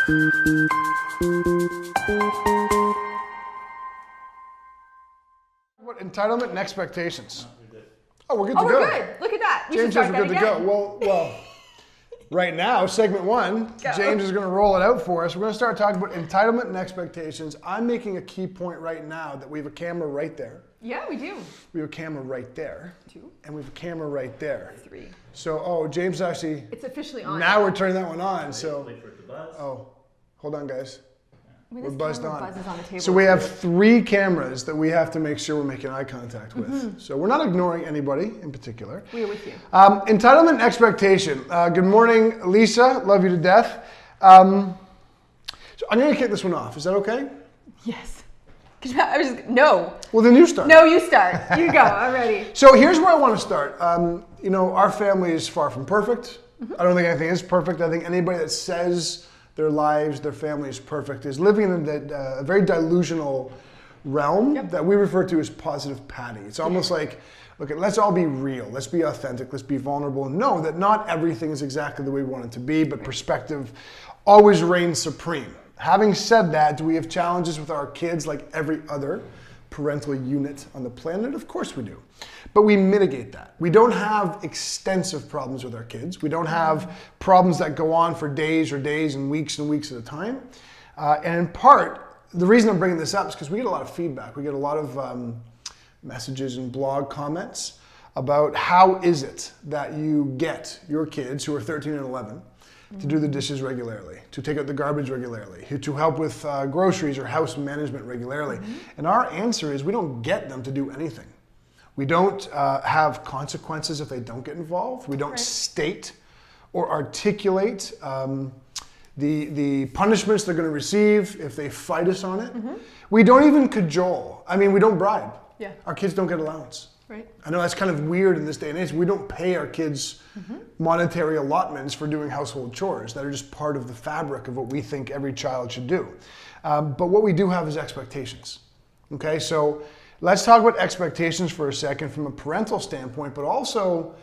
What, entitlement and expectations? Oh, we're good to go. Oh, we're good. Look at that. We James says we're good to go. Well, right now, segment one, James is going to roll it out for us. We're going to start talking about entitlement and expectations. I'm making a key point right now that we have a camera right there. Yeah, we do. We have a camera right there. 2. And we have a camera right there. 3. So, James actually... It's officially on. Now we're turning that one on, so... Wait for it to buzz. Oh, hold on, guys. We're buzzed on. Buzzes on the table. So we have 3 cameras that we have to make sure we're making eye contact with. So we're not ignoring anybody in particular. We are with you. Entitlement and expectation. Good morning, Lisa. Love you to death. So I'm going to kick this one off. Is that okay? Yes. No. Well, then you start. No, you start. You go. I'm ready. So here's where I want to start. Our family is far from perfect. I don't think anything is perfect. I think anybody that says their lives, their family is perfect is living in a very delusional realm that we refer to as positive patty. It's almost like, look, let's all be real. Let's be authentic. Let's be vulnerable. And know that not everything is exactly the way we want it to be, but perspective always reigns supreme. Having said that, do we have challenges with our kids like every other parental unit on the planet? Of course we do. But we mitigate that. We don't have extensive problems with our kids. We don't have problems that go on for days and weeks at a time. And in part, the reason I'm bringing this up is because we get a lot of feedback. We get a lot of messages and blog comments about how is it that you get your kids who are 13 and 11 to do the dishes regularly, to take out the garbage regularly, to help with groceries or house management regularly. And our answer is we don't get them to do anything. We don't have consequences if they don't get involved. We don't state or articulate the punishments they're going to receive if they fight us on it. We don't even cajole. I mean, we don't bribe. Yeah. Our kids don't get allowance. Right. I know that's kind of weird in this day and age. We don't pay our kids monetary allotments for doing household chores that are just part of the fabric of what we think every child should do. But what we do have is expectations. Okay, so let's talk about expectations for a second from a parental standpoint, but also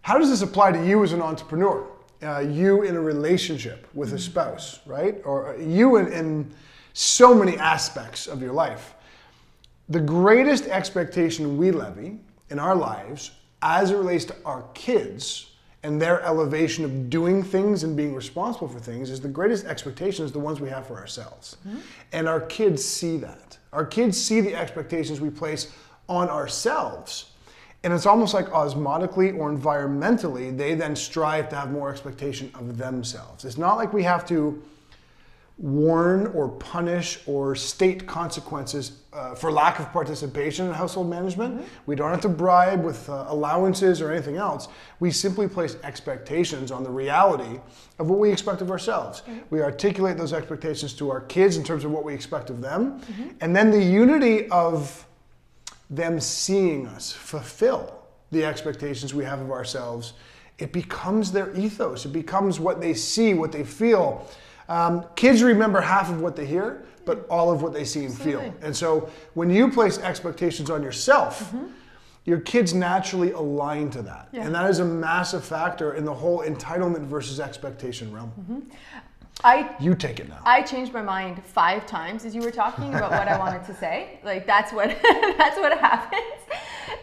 how does this apply to you as an entrepreneur? You in a relationship with a spouse, right? Or you in so many aspects of your life. The greatest expectation we levy in our lives as it relates to our kids and their elevation of doing things and being responsible for things is the greatest expectation is the ones we have for ourselves. And our kids see that. Our kids see the expectations we place on ourselves. And it's almost like osmotically or environmentally, they then strive to have more expectation of themselves. It's not like we have to warn or punish or state consequences for lack of participation in household management. We don't have to bribe with allowances or anything else. We simply place expectations on the reality of what we expect of ourselves. We articulate those expectations to our kids in terms of what we expect of them. And then the unity of them seeing us fulfill the expectations we have of ourselves, it becomes their ethos. It becomes what they see, what they feel. Kids remember half of what they hear, but all of what they see and feel. And so when you place expectations on yourself, your kids naturally align to that. And that is a massive factor in the whole entitlement versus expectation realm. You take it now. I changed my mind 5 times as you were talking about what I wanted to say. Like that's what happens.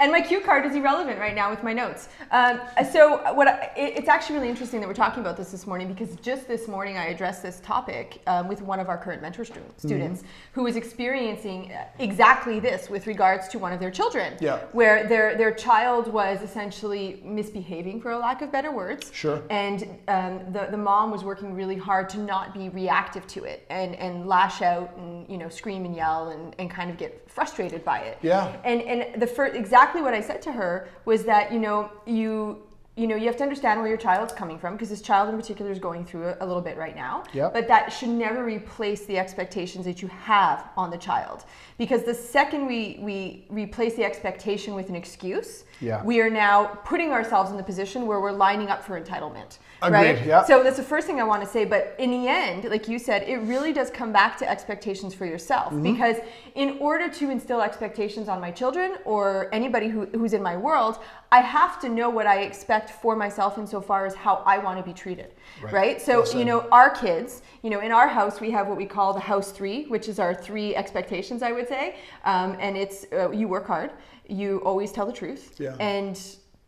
And my cue card is irrelevant right now with my notes. It's actually really interesting that we're talking about this morning because just this morning I addressed this topic with one of our current mentor students who was experiencing exactly this with regards to one of their children, where their child was essentially misbehaving, for a lack of better words. And the mom was working really hard to not be reactive to it and lash out and scream and yell and kind of get frustrated by it. And the first exactly what I said to her was that you have to understand where your child's coming from because this child in particular is going through a little bit right now. But that should never replace the expectations that you have on the child, because the second we replace the expectation with an excuse, we are now putting ourselves in the position where we're lining up for entitlement. Right? So that's the first thing I want to say. But in the end, like you said, it really does come back to expectations for yourself. Because in order to instill expectations on my children or anybody who's in my world, I have to know what I expect for myself insofar as how I want to be treated, right? So, our kids, in our house, we have what we call the house 3, which is our 3 expectations, I would say. And it's, you work hard, you always tell the truth, and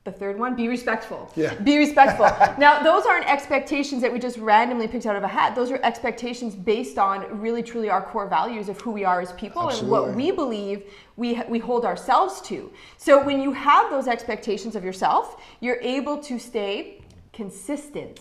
the third one, be respectful. Yeah. Be respectful. Now, those aren't expectations that we just randomly picked out of a hat. Those are expectations based on really, truly our core values of who we are as people and what we believe we hold ourselves to. So when you have those expectations of yourself, you're able to stay consistent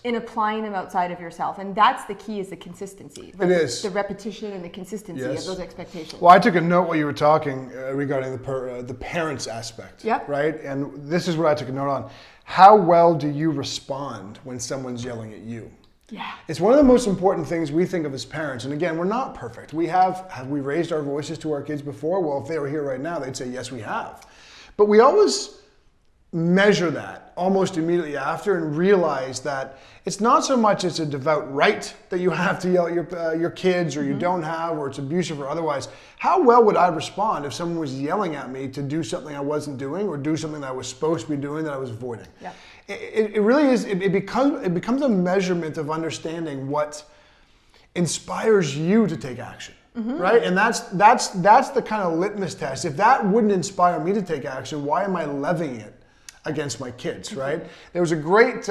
in applying them outside of yourself. And that's the key, is the consistency. It is. The repetition and the consistency of those expectations. Well, I took a note while you were talking regarding the parents aspect, right? And this is what I took a note on. How well do you respond when someone's yelling at you? Yeah. It's one of the most important things we think of as parents. And again, we're not perfect. Have we raised our voices to our kids before? Well, if they were here right now, they'd say, yes, we have. But we always measure that almost immediately after and realize that it's not so much it's a devout right that you have to yell at your kids, or you don't have, or it's abusive or otherwise. How well would I respond if someone was yelling at me to do something I wasn't doing, or do something that I was supposed to be doing that I was avoiding? Yeah. It really is, it becomes a measurement of understanding what inspires you to take action. Right? And that's the kind of litmus test. If that wouldn't inspire me to take action, why am I levying it against my kids, right? There was a great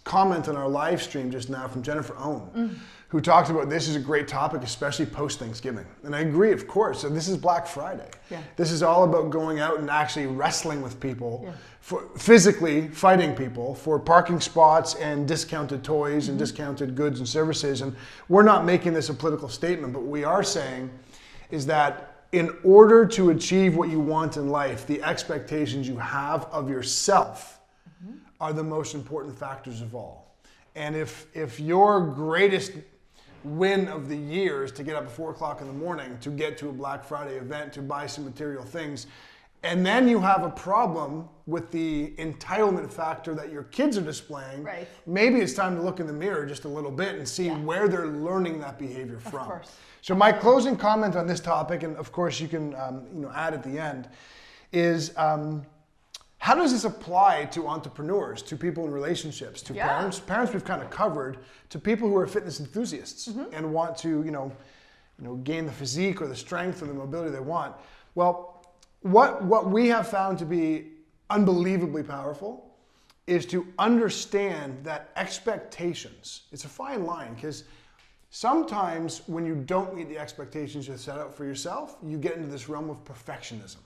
comment on our live stream just now from Jennifer Owen, who talked about this is a great topic, especially post-Thanksgiving. And I agree, of course. So this is Black Friday. Yeah. This is all about going out and actually wrestling with people, for physically fighting people for parking spots and discounted toys and discounted goods and services. And we're not making this a political statement, but what we are saying is that in order to achieve what you want in life, the expectations you have of yourself are the most important factors of all. And if your greatest win of the year is to get up at 4 o'clock in the morning to get to a Black Friday event to buy some material things, and then you have a problem with the entitlement factor that your kids are displaying, maybe it's time to look in the mirror just a little bit and see where they're learning that behavior from. Of course. So my closing comment on this topic, and of course you can add at the end, is how does this apply to entrepreneurs, to people in relationships, to parents? Parents we've kind of covered, to people who are fitness enthusiasts and want to gain the physique or the strength or the mobility they want. Well, what we have found to be unbelievably powerful is to understand that expectations, it's a fine line, because sometimes when you don't meet the expectations you set out for yourself, you get into this realm of perfectionism.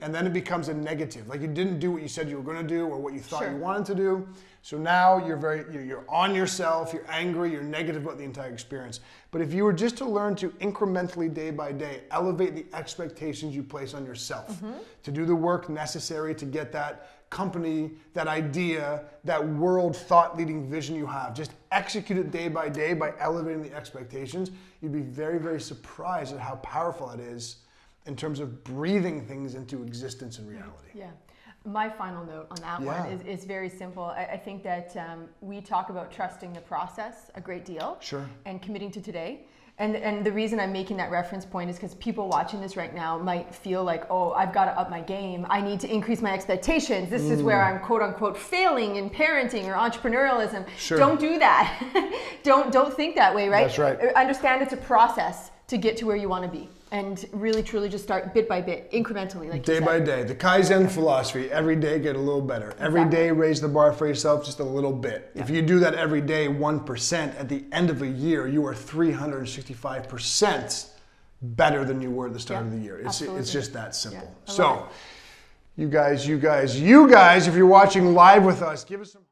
And then it becomes a negative. Like you didn't do what you said you were going to do or what you thought you wanted to do. So now you're on yourself, you're angry, you're negative about the entire experience. But if you were just to learn to incrementally, day by day, elevate the expectations you place on yourself, to do the work necessary to get that company, that idea, that world thought leading vision you have, just execute it day by elevating the expectations, you'd be very, very surprised at how powerful it is in terms of breathing things into existence and reality. Yeah. My final note on that one is very simple. I think that we talk about trusting the process a great deal and committing to today. And the reason I'm making that reference point is because people watching this right now might feel like, oh, I've got to up my game. I need to increase my expectations. This is where I'm quote unquote failing in parenting or entrepreneurialism. Don't do that. Don't think that way, right? That's right. Understand it's a process to get to where you want to be. And really, truly just start bit by bit, incrementally, like day by day. The Kaizen philosophy, every day get a little better. Every day raise the bar for yourself just a little bit. If you do that every day, 1%, at the end of a year, you are 365% better than you were at the start of the year. It's just that simple. So, you guys, if you're watching live with us, give us some...